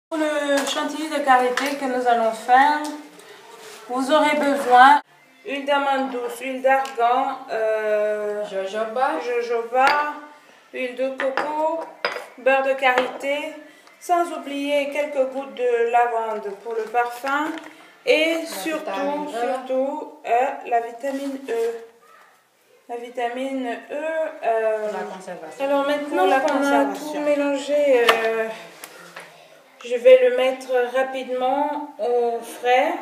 Pour le chantilly de karité que nous allons faire, vous aurez besoin d'huile d'amande douce, huile d'argan, jojoba, huile de coco, beurre de karité, sans oublier quelques gouttes de lavande pour le parfum et surtout la vitamine E. La vitamine E. La conservation. Alors maintenant qu'on a tout mélangé, je vais le mettre rapidement au frais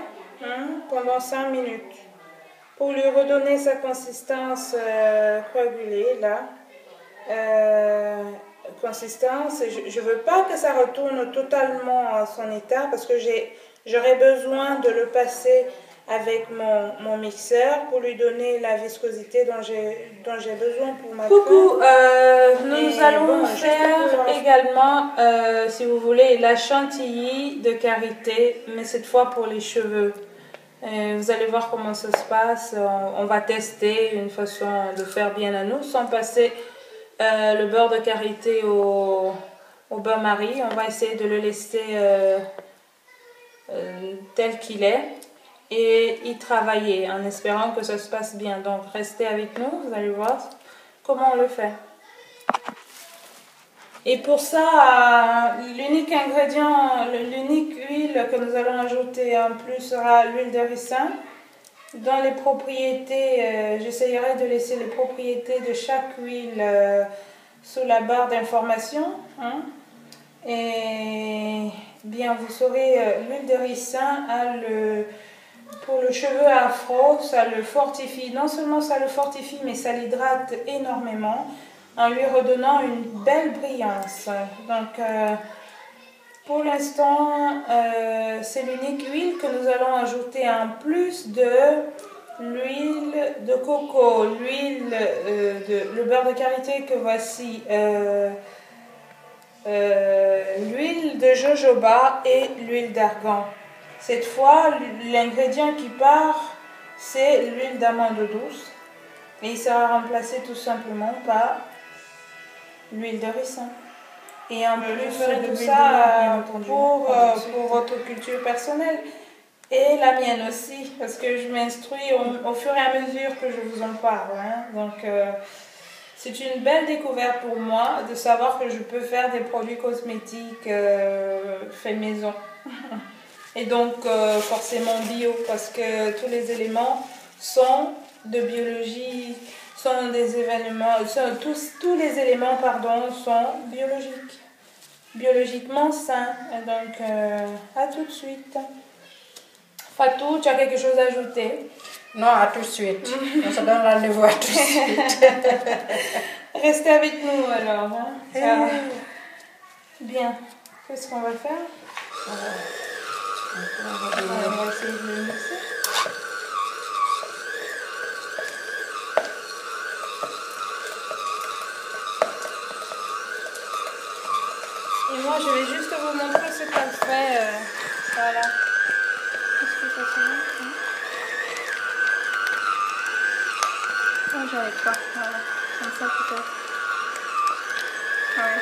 pendant 5 minutes pour lui redonner sa consistance coagulée là. Consistance, je veux pas que ça retourne totalement à son état parce que j'aurais besoin de le passer avec mon mixeur pour lui donner la viscosité dont j'ai besoin pour ma Coucou, nous allons faire également, si vous voulez, la chantilly de karité, mais cette fois pour les cheveux. Vous allez voir comment ça se passe. On va tester une façon de faire bien à nous, sans passer le beurre de karité au bain-marie. On va essayer de le laisser tel qu'il est et y travailler en espérant que ça se passe bien. Donc restez avec nous, vous allez voir comment on le fait. Et pour ça, l'unique ingrédient, l'unique huile que nous allons ajouter en plus sera l'huile de ricin. Dans les propriétés, j'essayerai de laisser les propriétés de chaque huile sous la barre d'information. Et bien, vous saurez, l'huile de ricin pour le cheveu afro, ça le fortifie. Non seulement ça le fortifie, mais ça l'hydrate énormément en lui redonnant une belle brillance. Donc, pour l'instant, c'est l'unique huile que nous allons ajouter en plus de l'huile de coco, le beurre de karité que voici, l'huile de jojoba et l'huile d'argan. Cette fois, l'ingrédient qui part, c'est l'huile d'amande douce et il sera remplacé tout simplement par l'huile de ricin. Et en plus, vous ferez tout ça pour votre culture personnelle et la mienne aussi, parce que je m'instruis au fur et à mesure que je vous en parle. Donc, c'est une belle découverte pour moi de savoir que je peux faire des produits cosmétiques faits maison. Et donc, forcément bio, parce que tous les éléments sont de biologie, sont des événements, tous les éléments, sont biologiques, biologiquement sains. Donc, à tout de suite. Fatou, tu as quelque chose à ajouter? Non, à tout de suite. On se donne rendez-vous à tout de suite. Restez avec nous alors. Bien. Qu'est-ce qu'on va faire? On va essayer de le mixer. Et moi, je vais juste vous montrer ce qu'on fait. Voilà. Est-ce que ça se voit? Oh, j'arrive pas. Voilà. Comme ça, peut-être. Ouais.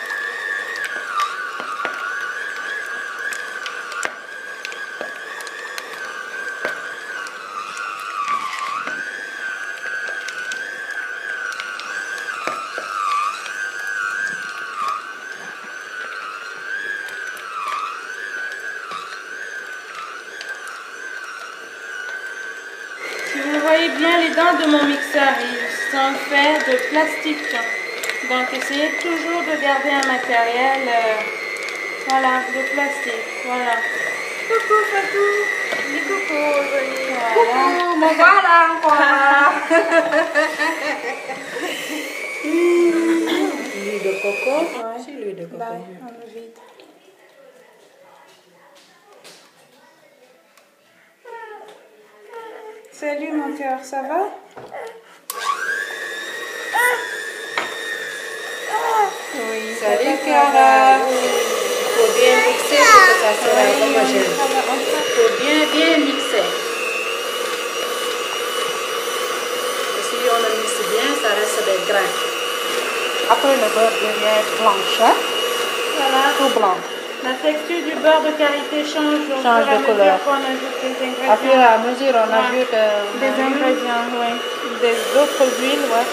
Vous voyez bien les dents de mon mixeur, ils sont faits de plastique. Donc essayez toujours de garder un matériel voilà, de plastique. Voilà. Coucou Fatou. Dis coucou, jolie. Voilà. Coucou, me voilà encore. L'huile de coco. Ouais. C'est l'huile de coco. Bah, on le vide. Salut mon cœur, ça va? Oui, Salut Cara. Il faut bien mixer pour que ça sera homogène. Il faut bien mixer. Et si on le mixe bien, ça reste des grains. Après le beurre devient blanche. Voilà. Tout blanc. La texture du beurre de karité change au fur et Change à de mesure couleur. qu'on ajoute des ingrédients. À fur et à mesure, on Ouais. ajoute Des ingrédients, oui. D'autres huiles, ouais.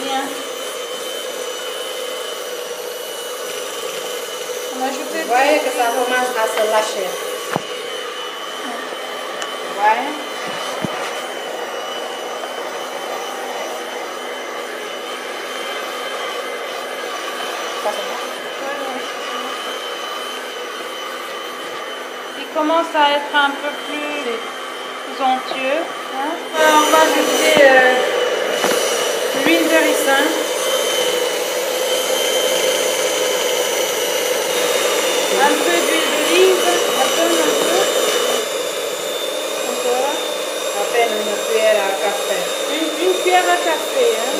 Bien. On va ajouter Vous voyez que ça commence à se lâcher. Vous voyez? Ça c'est bon? Il commence à être un peu plus onctueux. Hein. On va ajouter l'huile de ricin. Un peu d'huile d'olive. Un peu. Encore. À peine une cuillère à café. Une cuillère à café. Hein.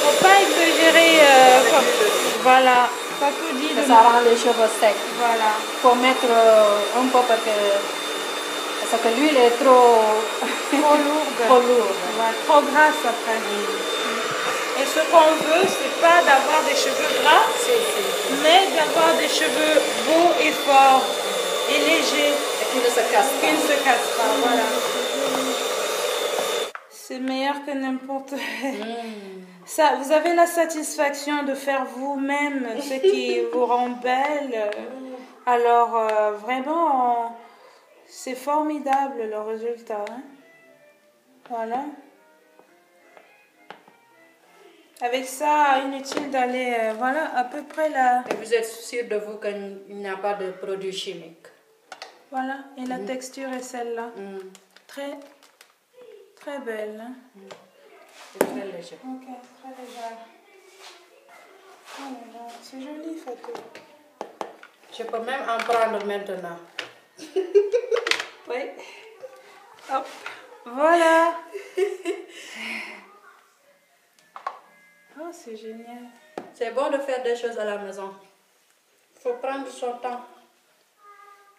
Faut pas exagérer. Voilà. Pas tout dit. Ça rend les cheveux secs. Voilà. Il faut mettre un peu parce que l'huile est trop lourde. trop lourde. Ouais, trop grasse après. Et ce qu'on veut, c'est pas d'avoir des cheveux gras, mais d'avoir des cheveux beaux et forts et légers. Et qui ne se casse pas. Qui ne se cassent pas, voilà. C'est meilleur que n'importe. Ça, vous avez la satisfaction de faire vous-même ce qui vous rend belle. Alors, vraiment, c'est formidable le résultat. Hein? Voilà. Avec ça, inutile d'aller, voilà, à peu près là. Et vous êtes sûr de vous qu'il n'y a pas de produits chimiques. Voilà, et la texture est celle-là. Très, très belle. Hein? C'est très léger. Ok, très légère. Oh là là, c'est joli, Fatou. Je peux même en prendre maintenant. Oui. Hop. Voilà. Oh, c'est génial. C'est bon de faire des choses à la maison. Il faut prendre son temps.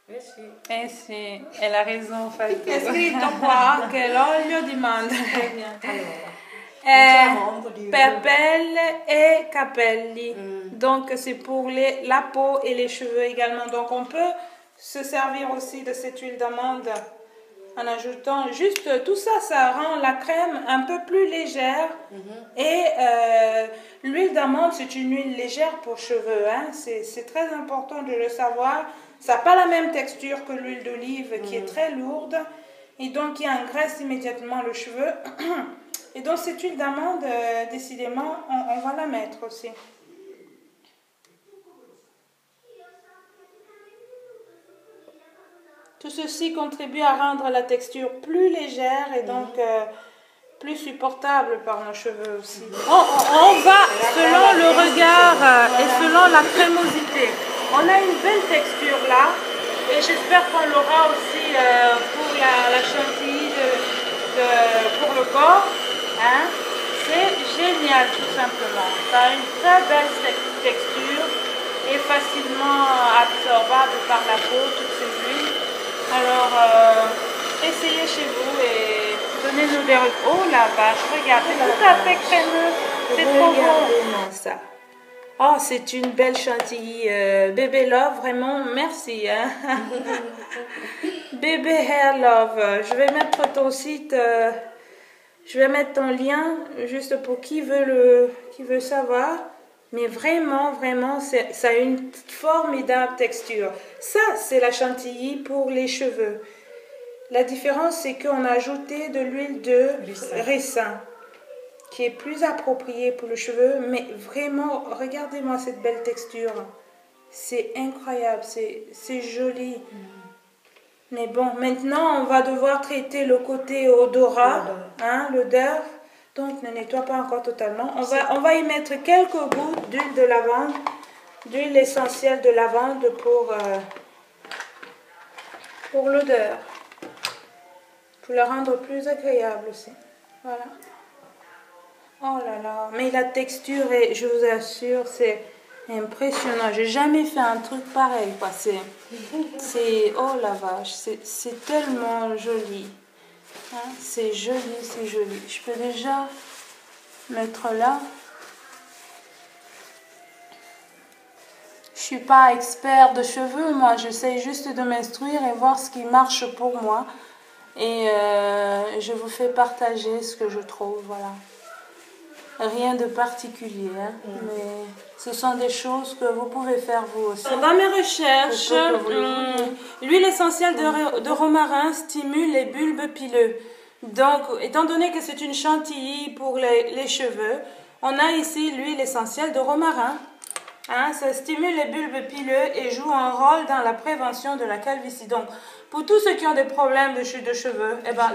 Merci. Eh sì, elle a raison, Fatou. È scritto qua che l'olio dimanda per pelle et capelli. Donc c'est pour la peau et les cheveux également. Donc on peut se servir aussi de cette huile d'amande en ajoutant juste tout ça, ça rend la crème un peu plus légère. Et l'huile d'amande, c'est une huile légère pour cheveux. Hein? C'est très important de le savoir. Ça n'a pas la même texture que l'huile d'olive qui est très lourde et donc qui engraisse immédiatement le cheveu. Et donc cette huile d'amande, décidément, on va la mettre aussi. Tout ceci contribue à rendre la texture plus légère et donc plus supportable par nos cheveux aussi. On va selon le regard et selon la crémosité. On a une belle texture là et j'espère qu'on l'aura aussi pour la chantilly pour le corps. Hein. C'est génial tout simplement. Ça a une très belle texture et facilement absorbable par la peau, toutes ces huiles. Alors, essayez chez vous et donnez-nous des retours. Oh la vache, regarde, c'est tout à fait crémeux. C'est trop bon. Ça. Oh, c'est une belle chantilly. Bébé Love, vraiment, merci. Hein? Bébé Hair Love. Je vais mettre ton site, je vais mettre ton lien juste pour qui veut savoir. Mais vraiment, vraiment, ça a une formidable texture. Ça, c'est la chantilly pour les cheveux. La différence, c'est qu'on a ajouté de l'huile de ricin, qui est plus appropriée pour le cheveu. Mais vraiment, regardez-moi cette belle texture. C'est incroyable, c'est joli. Mais bon, maintenant, on va devoir traiter le côté odorat, hein, l'odeur. Donc, ne nettoie pas encore totalement. On va y mettre quelques gouttes d'huile de lavande, d'huile essentielle de lavande pour l'odeur, pour la rendre plus agréable aussi. Voilà. Oh là là, mais la texture, est, je vous assure, c'est impressionnant. J'ai jamais fait un truc pareil, quoi. C'est, oh la vache, c'est tellement joli. Hein, c'est joli, c'est joli. Je peux déjà mettre là. Je suis pas expert de cheveux, moi. J'essaie juste de m'instruire et voir ce qui marche pour moi. Et je vous fais partager ce que je trouve, voilà. Rien de particulier, hein, mais ce sont des choses que vous pouvez faire vous aussi. Dans mes recherches, l'huile essentielle de romarin stimule les bulbes pileux. Donc, étant donné que c'est une chantilly pour les cheveux, on a ici l'huile essentielle de romarin. Hein, ça stimule les bulbes pileux et joue un rôle dans la prévention de la calvitie. Donc, pour tous ceux qui ont des problèmes de chute de cheveux, eh ben,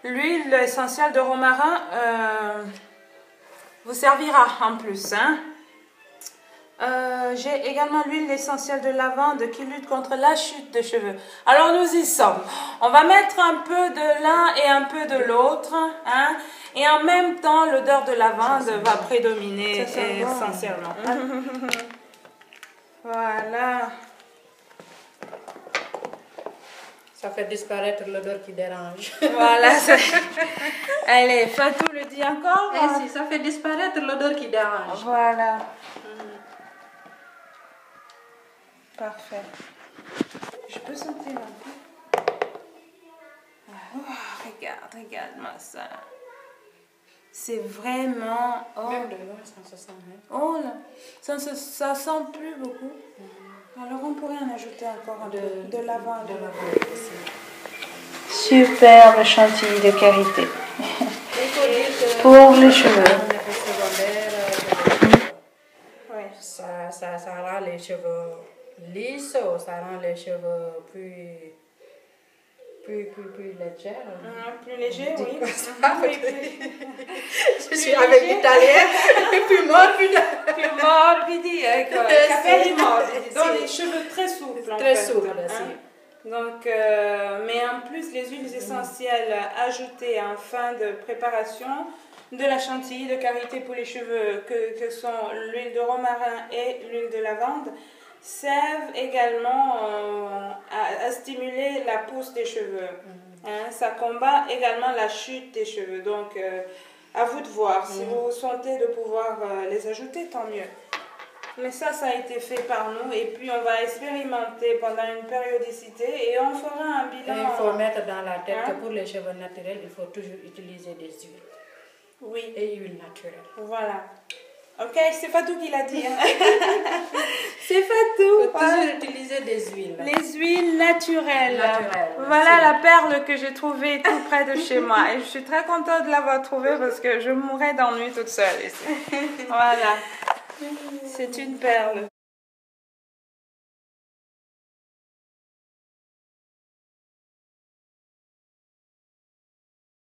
l'huile essentielle de romarin vous servira en plus. Hein. J'ai également l'huile essentielle de lavande qui lutte contre la chute de cheveux. Alors nous y sommes. On va mettre un peu de l'un et un peu de l'autre. Hein, et en même temps, l'odeur de lavande va prédominer essentiellement. Voilà. Ça fait disparaître l'odeur qui dérange. Voilà. Allez, Fatou le dit encore. Si, ça fait disparaître l'odeur qui dérange. Voilà. Parfait. Je peux sentir un peu. Oh, regarde-moi ça. C'est vraiment... Oh. Même de loin, ça se sent. Hein? Oh là, ça sent plus beaucoup. Alors on pourrait en ajouter encore un peu de lavande. Superbe chantilly de karité. Pour les cheveux. Ça rend les cheveux lisses, ça rend les cheveux plus légers. Plus léger, oui. Je suis avec l'italien, plus morbidi, capelli morbidi, donc les cheveux très souples. Très souples, Donc, mais en plus, les huiles essentielles ajoutées en fin de préparation de la chantilly de karité pour les cheveux, que sont l'huile de romarin et l'huile de lavande, servent également à stimuler la pousse des cheveux. Hein, ça combat également la chute des cheveux. Donc, à vous de voir. Si vous sentez de pouvoir les ajouter, tant mieux. Mais ça a été fait par nous. Et puis, on va expérimenter pendant une périodicité et on fera un bilan. Et il faut mettre dans la tête que pour les cheveux naturels, il faut toujours utiliser des huiles. Oui. Et huiles naturelles. Voilà. Ok, c'est Fatou qui l'a dit. Hein. C'est Fatou. Il faut toujours utiliser des huiles. Les huiles naturelles. Voilà la perle que j'ai trouvée tout près de chez moi. Et je suis très contente de l'avoir trouvée parce que je mourrais d'ennui toute seule ici. Voilà. C'est une perle.